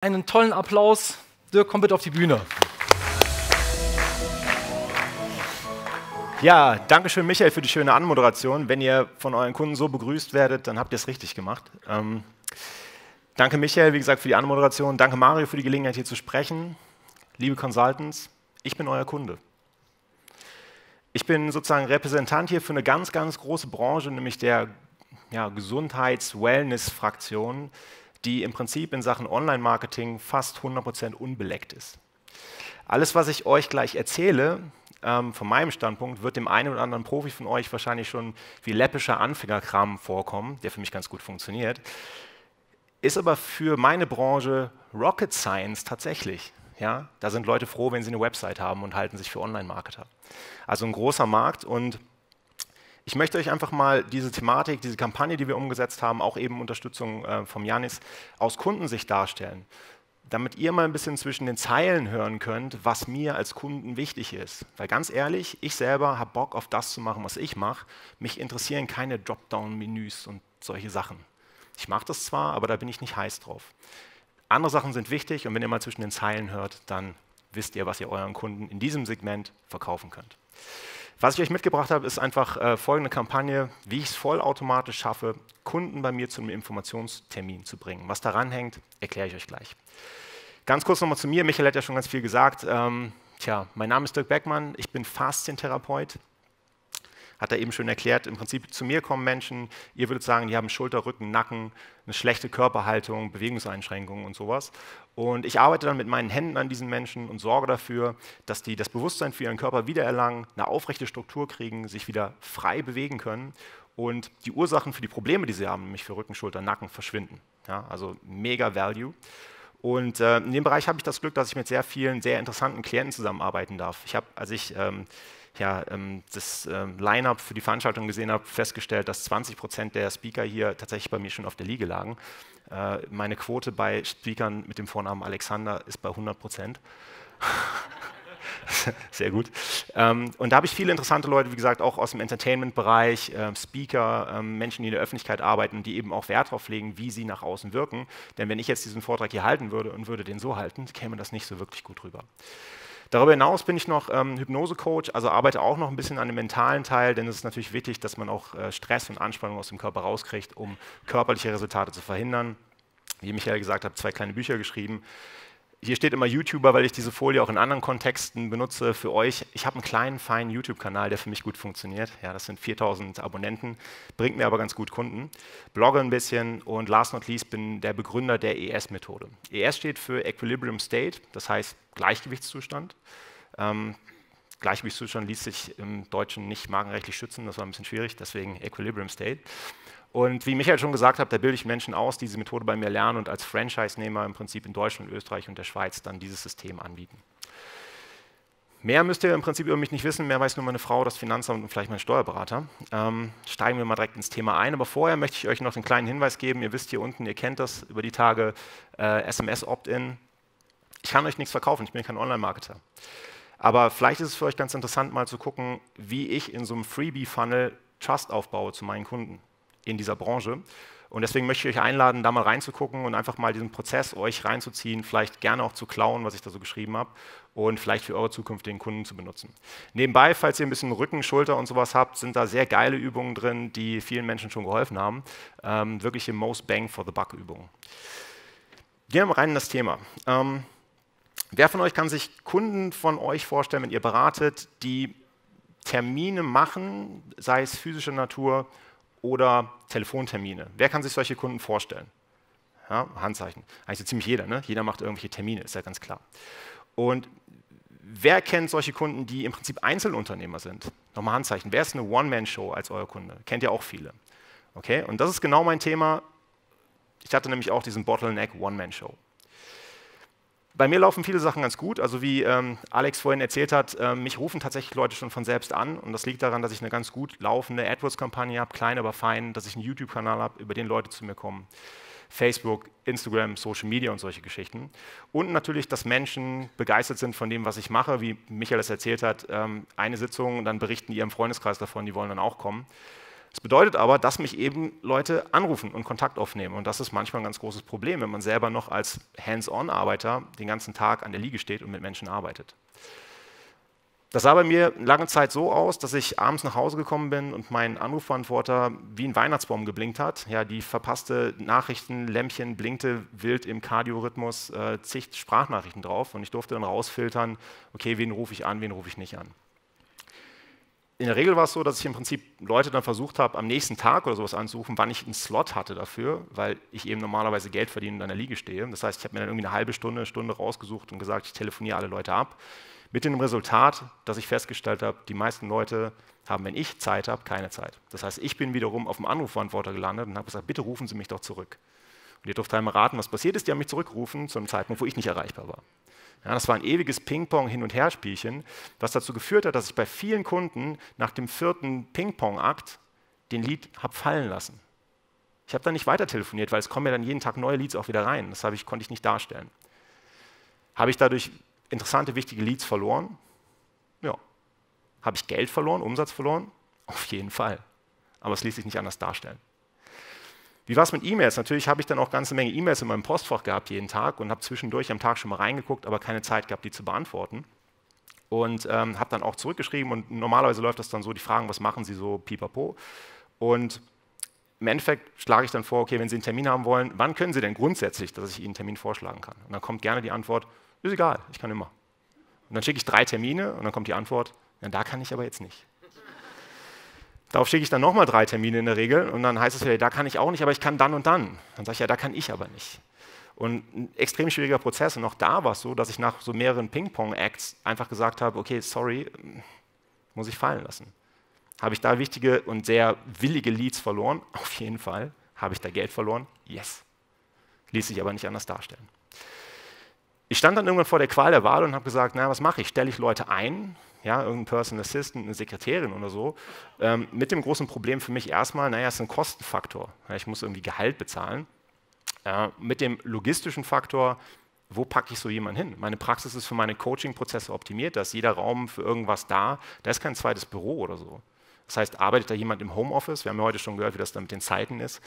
Einen tollen Applaus. Dirk, komm bitte auf die Bühne. Ja, danke schön, Michael, für die schöne Anmoderation. Wenn ihr von euren Kunden so begrüßt werdet, dann habt ihr es richtig gemacht. Danke, Michael, wie gesagt, für die Anmoderation. Danke, Mario, für die Gelegenheit, hier zu sprechen. Liebe Consultants, ich bin euer Kunde. Ich bin sozusagen Repräsentant hier für eine ganz, ganz große Branche, nämlich der Gesundheits-Wellness-Fraktion, die im Prinzip in Sachen Online-Marketing fast 100% unbeleckt ist. Alles, was ich euch gleich erzähle, von meinem Standpunkt, wird dem einen oder anderen Profi von euch wahrscheinlich schon wie läppischer Anfängerkram vorkommen, der für mich ganz gut funktioniert, ist aber für meine Branche Rocket Science tatsächlich. Ja? Da sind Leute froh, wenn sie eine Website haben und halten sich für Online-Marketer. Also ein großer Markt, und ich möchte euch einfach mal diese Thematik, diese Kampagne, die wir umgesetzt haben, auch eben Unterstützung vom Janis, aus Kundensicht darstellen, damit ihr mal ein bisschen zwischen den Zeilen hören könnt, was mir als Kunden wichtig ist. Weil ganz ehrlich, ich selber habe Bock auf das zu machen, was ich mache. Mich interessieren keine Dropdown-Menüs und solche Sachen. Ich mache das zwar, aber da bin ich nicht heiß drauf. Andere Sachen sind wichtig, und wenn ihr mal zwischen den Zeilen hört, dann wisst ihr, was ihr euren Kunden in diesem Segment verkaufen könnt. Was ich euch mitgebracht habe, ist einfach folgende Kampagne, wie ich es vollautomatisch schaffe, Kunden bei mir zu einem Informationstermin zu bringen. Was daran hängt, erkläre ich euch gleich. Ganz kurz nochmal zu mir. Michael hat ja schon ganz viel gesagt. Mein Name ist Dirk Beckmann, ich bin Faszientherapeut. Hat er eben schon erklärt, im Prinzip zu mir kommen Menschen, ihr würdet sagen, die haben Schulter, Rücken, Nacken, eine schlechte Körperhaltung, Bewegungseinschränkungen und sowas. Und ich arbeite dann mit meinen Händen an diesen Menschen und sorge dafür, dass die das Bewusstsein für ihren Körper wiedererlangen, eine aufrechte Struktur kriegen, sich wieder frei bewegen können und die Ursachen für die Probleme, die sie haben, nämlich für Rücken, Schulter, Nacken, verschwinden. Ja, also mega Value. Und in dem Bereich habe ich das Glück, dass ich mit sehr vielen, sehr interessanten Klienten zusammenarbeiten darf. Ich habe, als ich das Line-Up für die Veranstaltung gesehen habe, festgestellt, dass 20% der Speaker hier tatsächlich bei mir schon auf der Liege lagen. Meine Quote bei Speakern mit dem Vornamen Alexander ist bei 100%. Sehr gut. Und da habe ich viele interessante Leute, wie gesagt, auch aus dem Entertainment-Bereich, Speaker, Menschen, die in der Öffentlichkeit arbeiten, die eben auch Wert darauf legen, wie sie nach außen wirken. Denn wenn ich jetzt diesen Vortrag hier halten würde und würde den so halten, käme das nicht so wirklich gut rüber. Darüber hinaus bin ich noch Hypnose-Coach, also arbeite auch noch ein bisschen an dem mentalen Teil, denn es ist natürlich wichtig, dass man auch Stress und Anspannung aus dem Körper rauskriegt, um körperliche Resultate zu verhindern. Wie Michael gesagt hat, 2 kleine Bücher geschrieben. Hier steht immer YouTuber, weil ich diese Folie auch in anderen Kontexten benutze für euch. Ich habe einen kleinen, feinen YouTube-Kanal, der für mich gut funktioniert. Ja, das sind 4000 Abonnenten, bringt mir aber ganz gut Kunden. Blogge ein bisschen und last not least bin der Begründer der ES-Methode. ES steht für Equilibrium State, das heißt Gleichgewichtszustand. Gleichgewichtszustand ließ sich im Deutschen nicht markenrechtlich schützen, das war ein bisschen schwierig, deswegen Equilibrium State. Und wie Michael schon gesagt hat, da bilde ich Menschen aus, die diese Methode bei mir lernen und als Franchise-Nehmer im Prinzip in Deutschland, Österreich und der Schweiz dann dieses System anbieten. Mehr müsst ihr im Prinzip über mich nicht wissen, mehr weiß nur meine Frau, das Finanzamt und vielleicht mein Steuerberater. Steigen wir mal direkt ins Thema ein, aber vorher möchte ich euch noch einen kleinen Hinweis geben. Ihr wisst hier unten, ihr kennt das über die Tage, SMS-Opt-in. Ich kann euch nichts verkaufen, ich bin kein Online-Marketer. Aber vielleicht ist es für euch ganz interessant, mal zu gucken, wie ich in so einem Freebie-Funnel Trust aufbaue zu meinen Kunden in dieser Branche. Und deswegen möchte ich euch einladen, da mal reinzugucken und einfach mal diesen Prozess euch reinzuziehen, vielleicht gerne auch zu klauen, was ich da so geschrieben habe, und vielleicht für eure zukünftigen Kunden zu benutzen. Nebenbei, falls ihr ein bisschen Rücken, Schulter und sowas habt, sind da sehr geile Übungen drin, die vielen Menschen schon geholfen haben. Wirkliche Most Bang for the Buck Übungen. Gehen wir mal rein in das Thema. Wer von euch kann sich Kunden von euch vorstellen, wenn ihr beratet, die Termine machen, sei es physischer Natur oder Telefontermine? Wer kann sich solche Kunden vorstellen? Ja, Handzeichen. Eigentlich so ziemlich jeder, ne? Jeder macht irgendwelche Termine, ist ja ganz klar. Und wer kennt solche Kunden, die im Prinzip Einzelunternehmer sind? Nochmal Handzeichen. Wer ist eine One-Man-Show als euer Kunde? Kennt ihr auch viele. Okay? Und das ist genau mein Thema. Ich hatte nämlich auch diesen Bottleneck One-Man-Show. Bei mir laufen viele Sachen ganz gut, also wie Alex vorhin erzählt hat, mich rufen tatsächlich Leute schon von selbst an, und das liegt daran, dass ich eine ganz gut laufende AdWords-Kampagne habe, klein, aber fein, dass ich einen YouTube-Kanal habe, über den Leute zu mir kommen, Facebook, Instagram, Social Media und solche Geschichten. Und natürlich, dass Menschen begeistert sind von dem, was ich mache, wie Michael es erzählt hat, eine Sitzung und dann berichten die ihrem Freundeskreis davon, die wollen dann auch kommen. Das bedeutet aber, dass mich eben Leute anrufen und Kontakt aufnehmen. Und das ist manchmal ein ganz großes Problem, wenn man selber noch als Hands-on-Arbeiter den ganzen Tag an der Liege steht und mit Menschen arbeitet. Das sah bei mir lange Zeit so aus, dass ich abends nach Hause gekommen bin und mein Anrufbeantworter wie ein Weihnachtsbaum geblinkt hat. Ja, die verpasste Nachrichtenlämpchen blinkte wild im Kardiorhythmus, zig Sprachnachrichten drauf und ich durfte dann rausfiltern, okay, wen rufe ich an, wen rufe ich nicht an. In der Regel war es so, dass ich im Prinzip Leute dann versucht habe, am nächsten Tag oder sowas anzurufen, wann ich einen Slot hatte dafür, weil ich eben normalerweise Geld verdiene und an der Liege stehe. Das heißt, ich habe mir dann irgendwie eine halbe Stunde, Stunde rausgesucht und gesagt, ich telefoniere alle Leute ab. Mit dem Resultat, dass ich festgestellt habe, die meisten Leute haben, wenn ich Zeit habe, keine Zeit. Das heißt, ich bin wiederum auf dem Anrufbeantworter gelandet und habe gesagt, bitte rufen Sie mich doch zurück. Und ihr dürft einmal raten, was passiert ist. Die haben mich zurückgerufen zu einem Zeitpunkt, wo ich nicht erreichbar war. Ja, das war ein ewiges Ping-Pong-Hin-und-Her-Spielchen, was dazu geführt hat, dass ich bei vielen Kunden nach dem 4. Ping-Pong-Akt den Lead habe fallen lassen. Ich habe dann nicht weiter telefoniert, weil es kommen ja dann jeden Tag neue Leads auch wieder rein. Das konnte ich nicht darstellen. Habe ich dadurch interessante, wichtige Leads verloren? Ja. Habe ich Geld verloren, Umsatz verloren? Auf jeden Fall. Aber es ließ sich nicht anders darstellen. Wie war es mit E-Mails? Natürlich habe ich dann auch eine ganze Menge E-Mails in meinem Postfach gehabt jeden Tag und habe zwischendurch am Tag schon mal reingeguckt, aber keine Zeit gehabt, die zu beantworten. Und habe dann auch zurückgeschrieben und normalerweise läuft das dann so, die fragen, was machen Sie so, pipapo. Und im Endeffekt schlage ich dann vor, okay, wenn Sie einen Termin haben wollen, wann können Sie denn grundsätzlich, dass ich Ihnen einen Termin vorschlagen kann? Und dann kommt gerne die Antwort, ist egal, ich kann immer. Und dann schicke ich 3 Termine und dann kommt die Antwort, ja, da kann ich aber jetzt nicht. Darauf schicke ich dann nochmal 3 Termine in der Regel und dann heißt es wieder, da kann ich auch nicht, aber ich kann dann und dann. Dann sage ich, ja, da kann ich aber nicht. Und ein extrem schwieriger Prozess und auch da war es so, dass ich nach so mehreren Ping-Pong-Acts einfach gesagt habe, okay, sorry, muss ich fallen lassen. Habe ich da wichtige und sehr willige Leads verloren? Auf jeden Fall. Habe ich da Geld verloren? Yes. Ließ sich aber nicht anders darstellen. Ich stand dann irgendwann vor der Qual der Wahl und habe gesagt, na, was mache ich? Stelle ich Leute ein? Ja, irgendein Personal Assistant, eine Sekretärin oder so, mit dem großen Problem für mich erstmal, naja, es ist ein Kostenfaktor. Ja, ich muss irgendwie Gehalt bezahlen. Mit dem logistischen Faktor, wo packe ich so jemanden hin? Meine Praxis ist für meine Coaching-Prozesse optimiert, da ist jeder Raum für irgendwas da ist kein zweites Büro oder so. Das heißt, arbeitet da jemand im Homeoffice? Wir haben ja heute schon gehört, wie das da mit den Zeiten ist.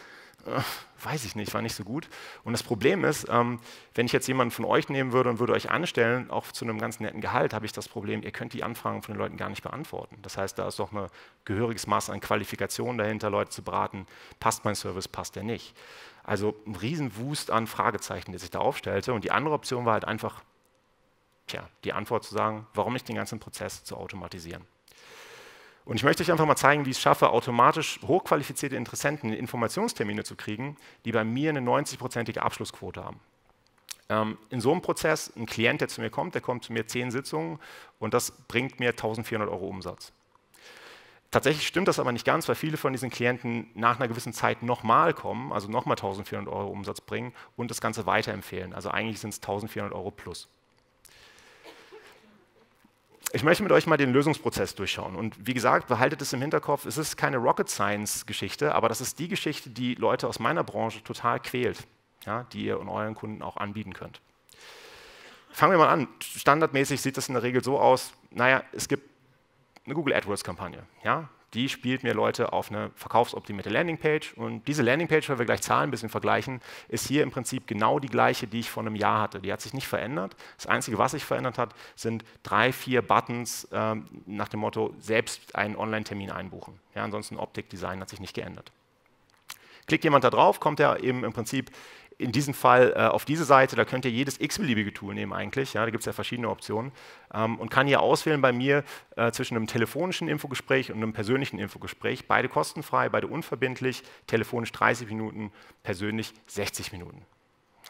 Weiß ich nicht, war nicht so gut. Und das Problem ist, wenn ich jetzt jemanden von euch nehmen würde und würde euch anstellen, auch zu einem ganz netten Gehalt, habe ich das Problem, ihr könnt die Anfragen von den Leuten gar nicht beantworten. Das heißt, da ist doch ein gehöriges Maß an Qualifikation dahinter, Leute zu beraten, passt mein Service, passt der nicht. Also ein Riesenwust an Fragezeichen, der sich da aufstellte. Und die andere Option war halt einfach, die Antwort zu sagen, warum nicht den ganzen Prozess zu automatisieren. Und ich möchte euch einfach mal zeigen, wie ich es schaffe, automatisch hochqualifizierte Interessenten in Informationstermine zu kriegen, die bei mir eine 90-prozentige Abschlussquote haben. In so einem Prozess, ein Klient, der zu mir kommt, der kommt zu mir 10 Sitzungen und das bringt mir 1.400 € Umsatz. Tatsächlich stimmt das aber nicht ganz, weil viele von diesen Klienten nach einer gewissen Zeit nochmal kommen, also nochmal 1.400 € Umsatz bringen und das Ganze weiterempfehlen. Also eigentlich sind es 1.400 € plus. Ich möchte mit euch mal den Lösungsprozess durchschauen. Und wie gesagt, behaltet es im Hinterkopf, es ist keine Rocket Science-Geschichte, aber das ist die Geschichte, die Leute aus meiner Branche total quält, ja, die ihr und euren Kunden auch anbieten könnt. Fangen wir mal an. Standardmäßig sieht das in der Regel so aus, naja, es gibt eine Google AdWords-Kampagne. Ja? Die spielt mir Leute auf eine verkaufsoptimierte Landingpage und diese Landingpage, weil wir gleich Zahlen ein bisschen vergleichen, ist hier im Prinzip genau die gleiche, die ich vor einem Jahr hatte. Die hat sich nicht verändert. Das Einzige, was sich verändert hat, sind 3, 4 Buttons nach dem Motto, selbst einen Online-Termin einbuchen. Ja, ansonsten Optik, Design hat sich nicht geändert. Klickt jemand da drauf, kommt er eben im Prinzip in diesem Fall auf diese Seite, da könnt ihr jedes x-beliebige Tool nehmen eigentlich, ja, da gibt es ja verschiedene Optionen und kann hier auswählen bei mir zwischen einem telefonischen Infogespräch und einem persönlichen Infogespräch, beide kostenfrei, beide unverbindlich, telefonisch 30 Minuten, persönlich 60 Minuten.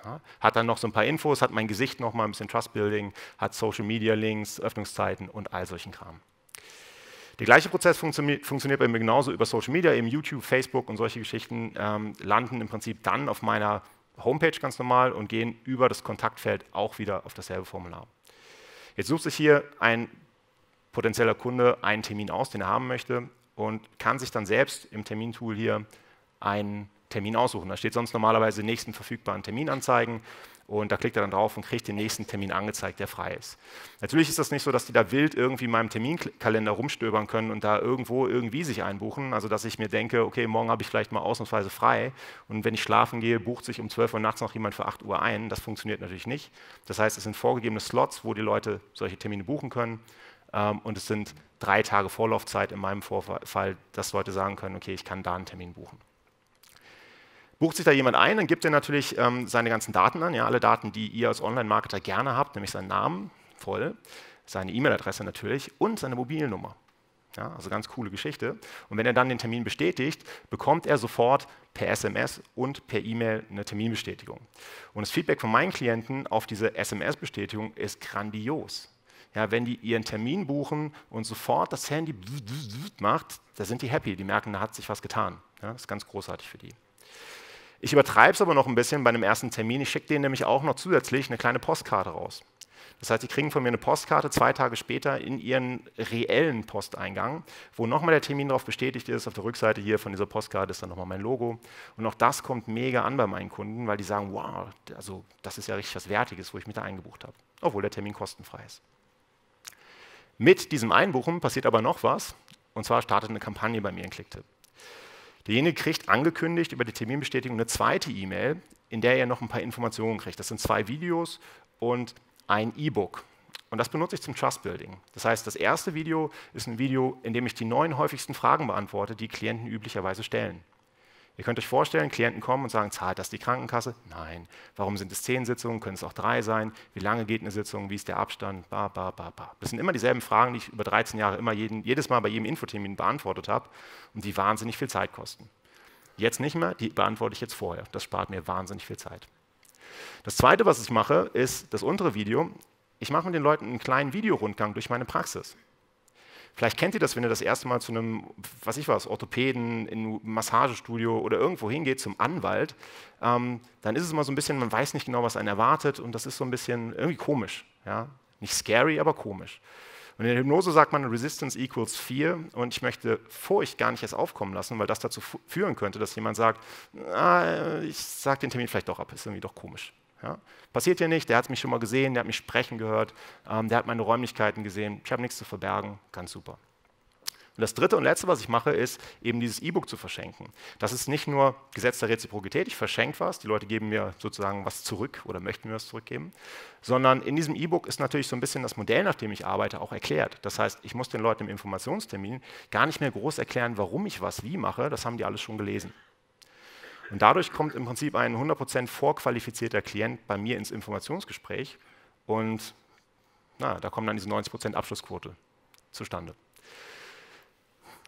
Ja, hat dann noch so ein paar Infos, hat mein Gesicht noch mal ein bisschen Trust-Building, hat Social-Media-Links, Öffnungszeiten und all solchen Kram. Der gleiche Prozess funktioniert bei mir genauso über Social Media, eben YouTube, Facebook und solche Geschichten landen im Prinzip dann auf meiner Homepage ganz normal und gehen über das Kontaktfeld auch wieder auf dasselbe Formular. Jetzt sucht sich hier ein potenzieller Kunde einen Termin aus, den er haben möchte und kann sich dann selbst im Termintool hier einen Termin aussuchen. Da steht sonst normalerweise nächsten verfügbaren Termin anzeigen, Und da klickt er dann drauf und kriegt den nächsten Termin angezeigt, der frei ist. Natürlich ist das nicht so, dass die da wild irgendwie in meinem Terminkalender rumstöbern können und da irgendwo irgendwie sich einbuchen. Also dass ich mir denke, okay, morgen habe ich vielleicht mal ausnahmsweise frei und wenn ich schlafen gehe, bucht sich um 12 Uhr nachts noch jemand für 8 Uhr ein. Das funktioniert natürlich nicht. Das heißt, es sind vorgegebene Slots, wo die Leute solche Termine buchen können. Und es sind 3 Tage Vorlaufzeit in meinem Fall, dass Leute sagen können, okay, ich kann da einen Termin buchen. Bucht sich da jemand ein, dann gibt er natürlich seine ganzen Daten an, ja, alle Daten, die ihr als Online-Marketer gerne habt, nämlich seinen Namen, voll, seine E-Mail-Adresse natürlich und seine Mobilnummer. Ja, also ganz coole Geschichte. Und wenn er dann den Termin bestätigt, bekommt er sofort per SMS und per E-Mail eine Terminbestätigung. Und das Feedback von meinen Klienten auf diese SMS-Bestätigung ist grandios. Ja, wenn die ihren Termin buchen und sofort das Handy macht, da sind die happy, die merken, da hat sich was getan. Ja, das ist ganz großartig für die. Ich übertreibe es aber noch ein bisschen bei einem ersten Termin. Ich schicke denen nämlich auch noch zusätzlich eine kleine Postkarte raus. Das heißt, die kriegen von mir eine Postkarte 2 Tage später in ihren reellen Posteingang, wo nochmal der Termin darauf bestätigt ist. Auf der Rückseite hier von dieser Postkarte ist dann nochmal mein Logo. Und auch das kommt mega an bei meinen Kunden, weil die sagen, wow, also das ist ja richtig was Wertiges, wo ich mich da eingebucht habe, obwohl der Termin kostenfrei ist. Mit diesem Einbuchen passiert aber noch was, und zwar startet eine Kampagne bei mir in Clicktip. Derjenige kriegt angekündigt über die Terminbestätigung eine zweite E-Mail, in der er noch ein paar Informationen kriegt. Das sind 2 Videos und ein E-Book. Und das benutze ich zum Trust-Building. Das heißt, das erste Video ist ein Video, in dem ich die 9 häufigsten Fragen beantworte, die Klienten üblicherweise stellen. Ihr könnt euch vorstellen, Klienten kommen und sagen, zahlt das die Krankenkasse? Nein. Warum sind es 10 Sitzungen? Können es auch 3 sein? Wie lange geht eine Sitzung? Wie ist der Abstand? Das sind immer dieselben Fragen, die ich über 13 Jahre immer jedes Mal bei jedem Infotermin beantwortet habe und die wahnsinnig viel Zeit kosten. Jetzt nicht mehr, die beantworte ich jetzt vorher. Das spart mir wahnsinnig viel Zeit. Das Zweite, was ich mache, ist das untere Video. Ich mache mit den Leuten einen kleinen Videorundgang durch meine Praxis. Vielleicht kennt ihr das, wenn ihr das erste Mal zu einem, Orthopäden, in einem Massagestudio oder irgendwo hingeht, zum Anwalt, dann ist es immer so ein bisschen, man weiß nicht genau, was einen erwartet und das ist so ein bisschen irgendwie komisch. Ja? Nicht scary, aber komisch. Und in der Hypnose sagt man, Resistance equals Fear und ich möchte Furcht gar nicht erst aufkommen lassen, weil das dazu führen könnte, dass jemand sagt, ich sage den Termin vielleicht doch ab, ist irgendwie doch komisch. Ja? Passiert ja nicht, der hat mich schon mal gesehen, der hat mich sprechen gehört, der hat meine Räumlichkeiten gesehen, ich habe nichts zu verbergen, ganz super. Und das Dritte und Letzte, was ich mache, ist eben dieses E-Book zu verschenken. Das ist nicht nur Gesetz der Reziprokität, ich verschenke was, die Leute geben mir sozusagen was zurück oder möchten mir was zurückgeben, sondern in diesem E-Book ist natürlich so ein bisschen das Modell, nach dem ich arbeite, auch erklärt. Das heißt, ich muss den Leuten im Informationstermin gar nicht mehr groß erklären, warum ich was wie mache, das haben die alles schon gelesen. Und dadurch kommt im Prinzip ein 100% vorqualifizierter Klient bei mir ins Informationsgespräch und da kommt dann diese 90% Abschlussquote zustande.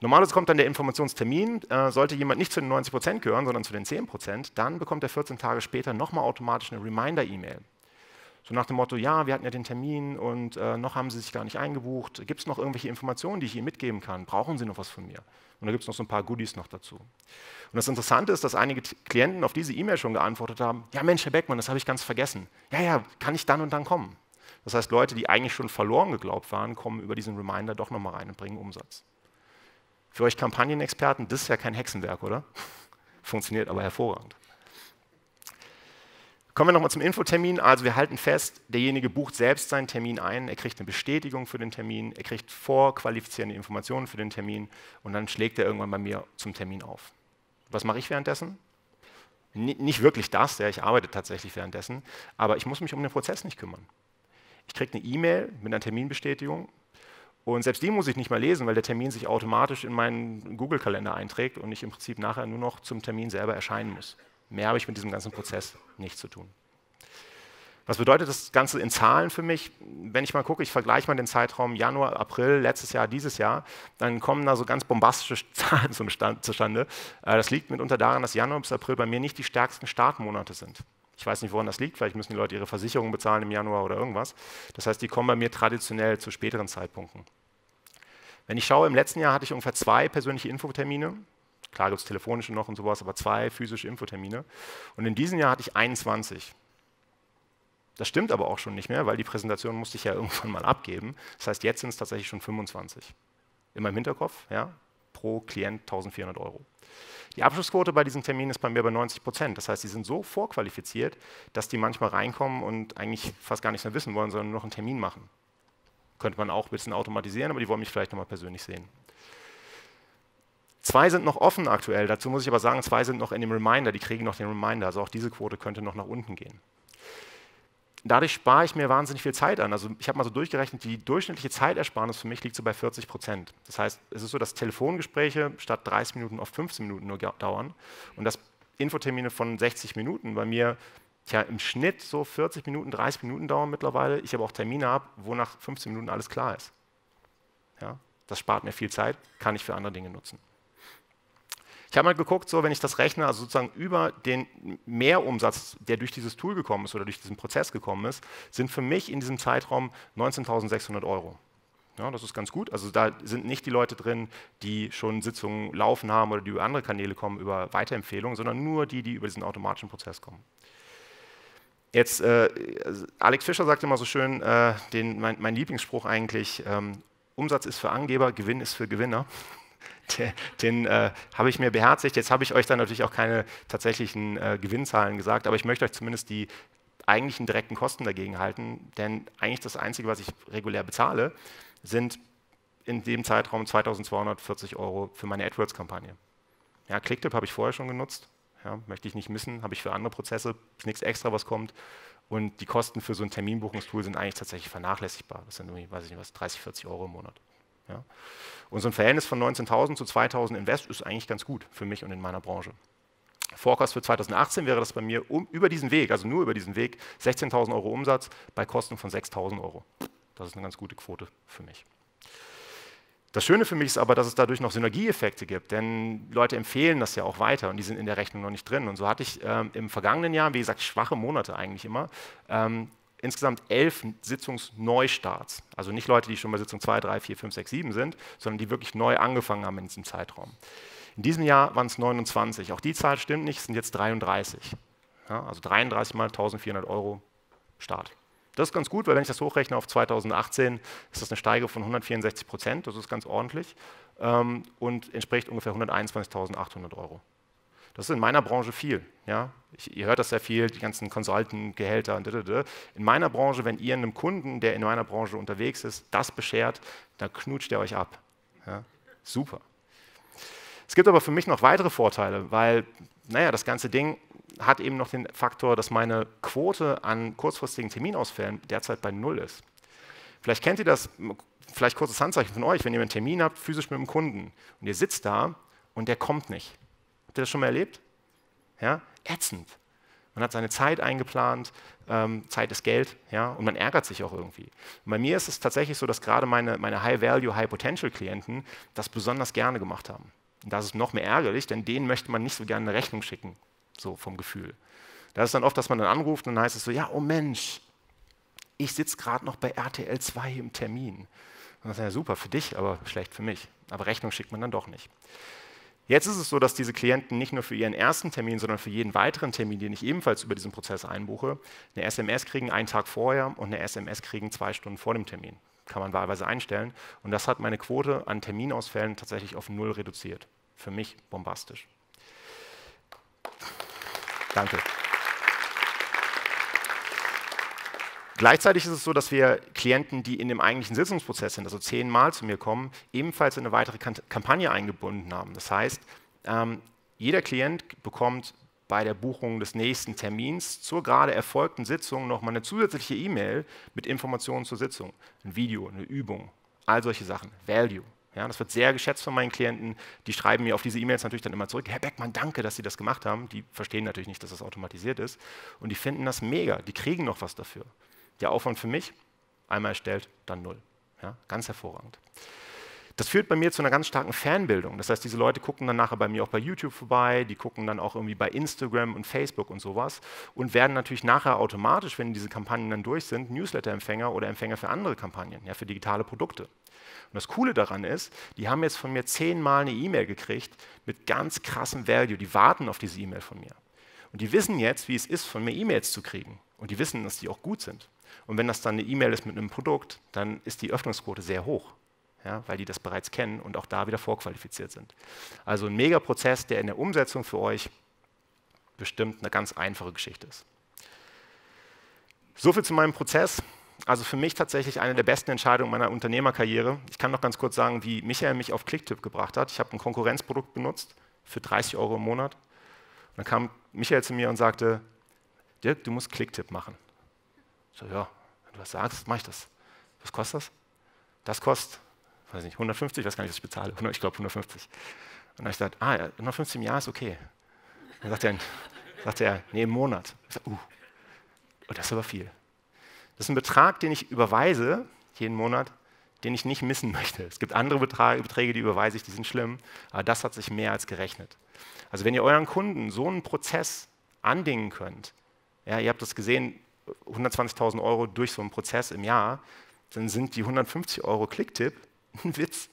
Normalerweise kommt dann der Informationstermin, sollte jemand nicht zu den 90% gehören, sondern zu den 10%, dann bekommt er 14 Tage später nochmal automatisch eine Reminder-E-Mail. So nach dem Motto, ja, wir hatten ja den Termin und noch haben Sie sich gar nicht eingebucht. Gibt es noch irgendwelche Informationen, die ich Ihnen mitgeben kann? Brauchen Sie noch was von mir? Und da gibt es noch so ein paar Goodies noch dazu. Und das Interessante ist, dass einige Klienten auf diese E-Mail schon geantwortet haben, ja Mensch, Herr Beckmann, das habe ich ganz vergessen. Ja, kann ich dann und dann kommen? Das heißt, Leute, die eigentlich schon verloren geglaubt waren, kommen über diesen Reminder doch nochmal rein und bringen Umsatz. Für euch Kampagnenexperten, das ist ja kein Hexenwerk, oder? Funktioniert aber hervorragend. Kommen wir nochmal zum Infotermin. Also wir halten fest, derjenige bucht selbst seinen Termin ein, er kriegt eine Bestätigung für den Termin, er kriegt vorqualifizierende Informationen für den Termin und dann schlägt er irgendwann bei mir zum Termin auf. Was mache ich währenddessen? Nicht wirklich das, ich arbeite tatsächlich währenddessen, aber ich muss mich um den Prozess nicht kümmern. Ich kriege eine E-Mail mit einer Terminbestätigung und selbst die muss ich nicht mal lesen, weil der Termin sich automatisch in meinen Google-Kalender einträgt und ich im Prinzip nachher nur noch zum Termin selber erscheinen muss. Mehr habe ich mit diesem ganzen Prozess nichts zu tun. Was bedeutet das Ganze in Zahlen für mich? Wenn ich mal gucke, ich vergleiche mal den Zeitraum Januar, April, letztes Jahr, dieses Jahr, dann kommen da so ganz bombastische Zahlen zustande. Das liegt mitunter daran, dass Januar bis April bei mir nicht die stärksten Startmonate sind. Ich weiß nicht, woran das liegt, vielleicht müssen die Leute ihre Versicherung bezahlen im Januar oder irgendwas. Das heißt, die kommen bei mir traditionell zu späteren Zeitpunkten. Wenn ich schaue, im letzten Jahr hatte ich ungefähr 2 persönliche Infotermine. Klar gibt es telefonische noch und sowas, aber 2 physische Infotermine. Und in diesem Jahr hatte ich 21. Das stimmt aber auch schon nicht mehr, weil die Präsentation musste ich ja irgendwann mal abgeben. Das heißt, jetzt sind es tatsächlich schon 25. In meinem Hinterkopf, ja. pro Klient 1.400 €. Die Abschlussquote bei diesen Terminen ist bei mir bei 90%. Das heißt, die sind so vorqualifiziert, dass die manchmal reinkommen und eigentlich fast gar nichts mehr wissen wollen, sondern nur noch einen Termin machen. Könnte man auch ein bisschen automatisieren, aber die wollen mich vielleicht nochmal persönlich sehen. 2 sind noch offen aktuell. Dazu muss ich aber sagen, 2 sind noch in dem Reminder. Die kriegen noch den Reminder. Also auch diese Quote könnte noch nach unten gehen. Dadurch spare ich mir wahnsinnig viel Zeit an. Also ich habe mal so durchgerechnet, die durchschnittliche Zeitersparnis für mich liegt so bei 40%. Das heißt, es ist so, dass Telefongespräche statt 30 Minuten auf 15 Minuten nur dauern und dass Infotermine von 60 Minuten bei mir im Schnitt so 40 Minuten, 30 Minuten dauern mittlerweile. Ich aber auch Termine habe, wo nach 15 Minuten alles klar ist. Ja, das spart mir viel Zeit, kann ich für andere Dinge nutzen. Ich habe mal geguckt, so, wenn ich das rechne, also sozusagen über den Mehrumsatz, der durch dieses Tool gekommen ist oder durch diesen Prozess gekommen ist, sind für mich in diesem Zeitraum 19.600 €. Ja, das ist ganz gut. Also da sind nicht die Leute drin, die schon Sitzungen laufen haben oder die über andere Kanäle kommen, über Weiterempfehlungen, sondern nur die, die über diesen automatischen Prozess kommen. Jetzt, Alex Fischer sagt immer so schön, mein Lieblingsspruch eigentlich, Umsatz ist für Angeber, Gewinn ist für Gewinner. Den habe ich mir beherzigt. Jetzt habe ich euch dann natürlich auch keine tatsächlichen Gewinnzahlen gesagt, aber ich möchte euch zumindest die eigentlichen direkten Kosten dagegen halten, denn eigentlich das Einzige, was ich regulär bezahle, sind in dem Zeitraum 2.240 € für meine AdWords-Kampagne. Ja, Clicktip habe ich vorher schon genutzt, ja, möchte ich nicht missen, habe ich für andere Prozesse, ist nichts extra, was kommt. Und die Kosten für so ein Terminbuchungstool sind eigentlich tatsächlich vernachlässigbar. Das sind irgendwie, weiß ich nicht was, 30, 40 € im Monat. Ja. Und so ein Verhältnis von 19.000 zu 2.000 Invest ist eigentlich ganz gut für mich und in meiner Branche. Forecast für 2018 wäre das bei mir über diesen Weg, also nur über diesen Weg, 16.000 € Umsatz bei Kosten von 6.000 €. Das ist eine ganz gute Quote für mich. Das Schöne für mich ist aber, dass es dadurch noch Synergieeffekte gibt, denn Leute empfehlen das ja auch weiter und die sind in der Rechnung noch nicht drin. Und so hatte ich im vergangenen Jahr, wie gesagt, schwache Monate eigentlich immer, insgesamt 11 Sitzungsneustarts. Also nicht Leute, die schon bei Sitzung 2, 3, 4, 5, 6, 7 sind, sondern die wirklich neu angefangen haben in diesem Zeitraum. In diesem Jahr waren es 29. Auch die Zahl stimmt nicht, es sind jetzt 33. Ja, also 33 mal 1.400 € Start. Das ist ganz gut, weil wenn ich das hochrechne auf 2018, ist das eine Steigerung von 164%, das ist ganz ordentlich und entspricht ungefähr 121.800 €. Das ist in meiner Branche viel. Ja? Ihr hört das sehr viel, die ganzen Consultant-Gehälter und In meiner Branche, wenn ihr einem Kunden, der in meiner Branche unterwegs ist, das beschert, dann knutscht er euch ab. Ja? Super. Es gibt aber für mich noch weitere Vorteile, weil das ganze Ding hat eben noch den Faktor, dass meine Quote an kurzfristigen Terminausfällen derzeit bei 0 ist. Vielleicht kennt ihr das, vielleicht kurzes Handzeichen von euch, wenn ihr einen Termin habt, physisch mit einem Kunden und ihr sitzt da und der kommt nicht. Habt ihr das schon mal erlebt? Ja? Ätzend. Man hat seine Zeit eingeplant, Zeit ist Geld, ja? Und man ärgert sich auch irgendwie. Und bei mir ist es tatsächlich so, dass gerade meine High-Value, High-Potential-Klienten das besonders gerne gemacht haben. Und das ist noch mehr ärgerlich, denn denen möchte man nicht so gerne eine Rechnung schicken, so vom Gefühl. Da ist dann oft, dass man dann anruft und dann heißt es so, ja, oh Mensch, ich sitze gerade noch bei RTL 2 im Termin. Und das ist ja super für dich, aber schlecht für mich. Aber Rechnung schickt man dann doch nicht. Jetzt ist es so, dass diese Klienten nicht nur für ihren ersten Termin, sondern für jeden weiteren Termin, den ich ebenfalls über diesen Prozess einbuche, eine SMS kriegen einen Tag vorher und eine SMS kriegen 2 Stunden vor dem Termin. Kann man wahlweise einstellen. Und das hat meine Quote an Terminausfällen tatsächlich auf 0 reduziert. Für mich bombastisch. Danke. Gleichzeitig ist es so, dass wir Klienten, die in dem eigentlichen Sitzungsprozess sind, also 10-mal zu mir kommen, ebenfalls in eine weitere Kampagne eingebunden haben. Das heißt, jeder Klient bekommt bei der Buchung des nächsten Termins zur gerade erfolgten Sitzung nochmal eine zusätzliche E-Mail mit Informationen zur Sitzung, ein Video, eine Übung, all solche Sachen, Value. Ja, das wird sehr geschätzt von meinen Klienten. Die schreiben mir auf diese E-Mails natürlich dann immer zurück, Herr Beckmann, danke, dass Sie das gemacht haben. Die verstehen natürlich nicht, dass das automatisiert ist. Und die finden das mega, die kriegen noch was dafür. Der Aufwand für mich, einmal erstellt, dann 0. Ja, ganz hervorragend. Das führt bei mir zu einer ganz starken Fanbildung. Das heißt, diese Leute gucken dann nachher bei mir auch bei YouTube vorbei, die gucken dann auch irgendwie bei Instagram und Facebook und sowas und werden natürlich nachher automatisch, wenn diese Kampagnen dann durch sind, Newsletter-Empfänger oder Empfänger für andere Kampagnen, ja, für digitale Produkte. Und das Coole daran ist, die haben jetzt von mir 10-mal eine E-Mail gekriegt mit ganz krassem Value. Die warten auf diese E-Mail von mir. Und die wissen jetzt, wie es ist, von mir E-Mails zu kriegen. Und die wissen, dass die auch gut sind. Und wenn das dann eine E-Mail ist mit einem Produkt, dann ist die Öffnungsquote sehr hoch. ja, weil die das bereits kennen und auch da wieder vorqualifiziert sind. Also ein Mega-Prozess, der in der Umsetzung für euch bestimmt eine ganz einfache Geschichte ist. So viel zu meinem Prozess. Also für mich tatsächlich eine der besten Entscheidungen meiner Unternehmerkarriere. Ich kann noch ganz kurz sagen, wie Michael mich auf Clicktip gebracht hat. Ich habe ein Konkurrenzprodukt benutzt für 30 € im Monat. Und dann kam Michael zu mir und sagte, Dirk, du musst Clicktip machen. Ich so, ja, wenn du was sagst, mache ich das. Was kostet das? Das kostet, weiß nicht, 150, ich weiß gar nicht, was ich bezahle. Ich glaube 150. Und dann habe ich gesagt, ja, 150 im Jahr ist okay. Dann sagt er, nee, im Monat. Ich sage, oh, das ist aber viel. Das ist ein Betrag, den ich überweise, jeden Monat, den ich nicht missen möchte. Es gibt andere Beträge, die überweise ich, die sind schlimm, aber das hat sich mehr als gerechnet. Also wenn ihr euren Kunden so einen Prozess andingen könnt, ja, ihr habt das gesehen, 120.000 € durch so einen Prozess im Jahr, dann sind die 150 € Clicktip ein Witz.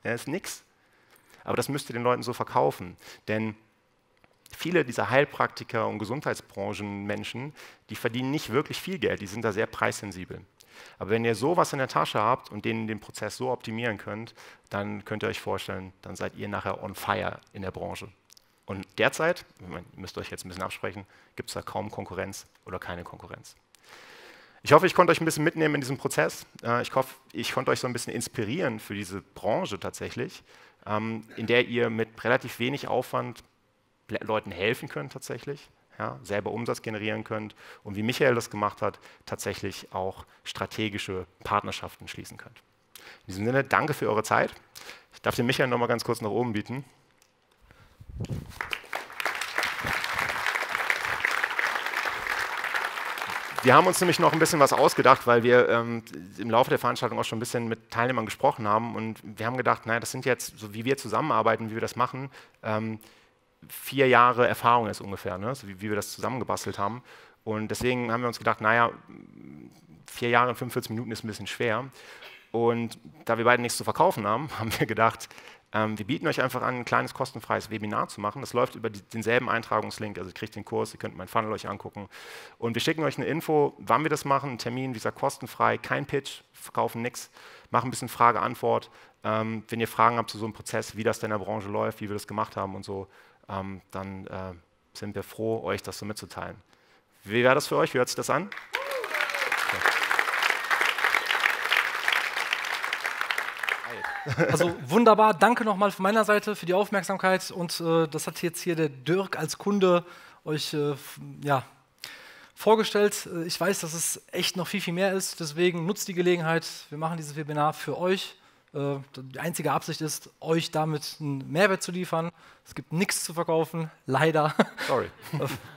Ja, ist nix. Aber das müsst ihr den Leuten so verkaufen, denn viele dieser Heilpraktiker und Gesundheitsbranchenmenschen, die verdienen nicht wirklich viel Geld, die sind da sehr preissensibel. Aber wenn ihr sowas in der Tasche habt und denen den Prozess so optimieren könnt, dann könnt ihr euch vorstellen, dann seid ihr nachher on fire in der Branche. Und derzeit, ihr müsst euch jetzt ein bisschen absprechen, gibt es da kaum Konkurrenz oder keine Konkurrenz. Ich hoffe, ich konnte euch ein bisschen mitnehmen in diesem Prozess. Ich hoffe, ich konnte euch so ein bisschen inspirieren für diese Branche tatsächlich, in der ihr mit relativ wenig Aufwand Leuten helfen könnt tatsächlich, ja, selber Umsatz generieren könnt und wie Michael das gemacht hat, tatsächlich auch strategische Partnerschaften schließen könnt. In diesem Sinne, danke für eure Zeit. Ich darf den Michael noch mal ganz kurz nach oben bieten. Wir haben uns nämlich noch ein bisschen was ausgedacht, weil wir im Laufe der Veranstaltung auch schon ein bisschen mit Teilnehmern gesprochen haben und wir haben gedacht, naja, das sind jetzt, so wie wir zusammenarbeiten, wie wir das machen, 4 Jahre Erfahrung ist ungefähr, ne? So wie wir das zusammengebastelt haben. Und deswegen haben wir uns gedacht, naja, 4 Jahre und 45 Minuten ist ein bisschen schwer. Und da wir beide nichts zu verkaufen haben, haben wir gedacht, wir bieten euch einfach an, ein kleines kostenfreies Webinar zu machen. Das läuft über denselben Eintragungslink, also ihr kriegt den Kurs, ihr könnt meinen Funnel euch angucken. Und wir schicken euch eine Info, wann wir das machen, einen Termin, wie gesagt, kostenfrei, kein Pitch, verkaufen nichts, machen ein bisschen Frage-Antwort. Wenn ihr Fragen habt zu so einem Prozess, wie das in der Branche läuft, wie wir das gemacht haben und so, dann sind wir froh, euch das so mitzuteilen. Wie wäre das für euch? Wie hört sich das an? Also wunderbar, danke nochmal von meiner Seite für die Aufmerksamkeit und das hat jetzt hier der Dirk als Kunde euch ja, vorgestellt. Ich weiß, dass es echt noch viel, viel mehr ist, deswegen nutzt die Gelegenheit, wir machen dieses Webinar für euch. Die einzige Absicht ist, euch damit einen Mehrwert zu liefern. Es gibt nichts zu verkaufen, leider. Sorry.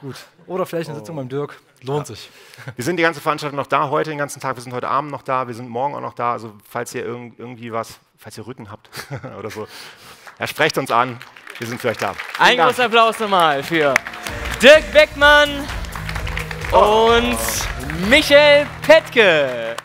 Gut. Oder vielleicht eine Sitzung beim Dirk. Lohnt sich. Wir sind die ganze Veranstaltung noch da, heute den ganzen Tag. Wir sind heute Abend noch da, wir sind morgen auch noch da. Also falls ihr irgendwie was, falls ihr Rücken habt oder so, ja, sprecht uns an. Wir sind für euch da. Ein großer Applaus nochmal für Dirk Beckmann und Michael Petke.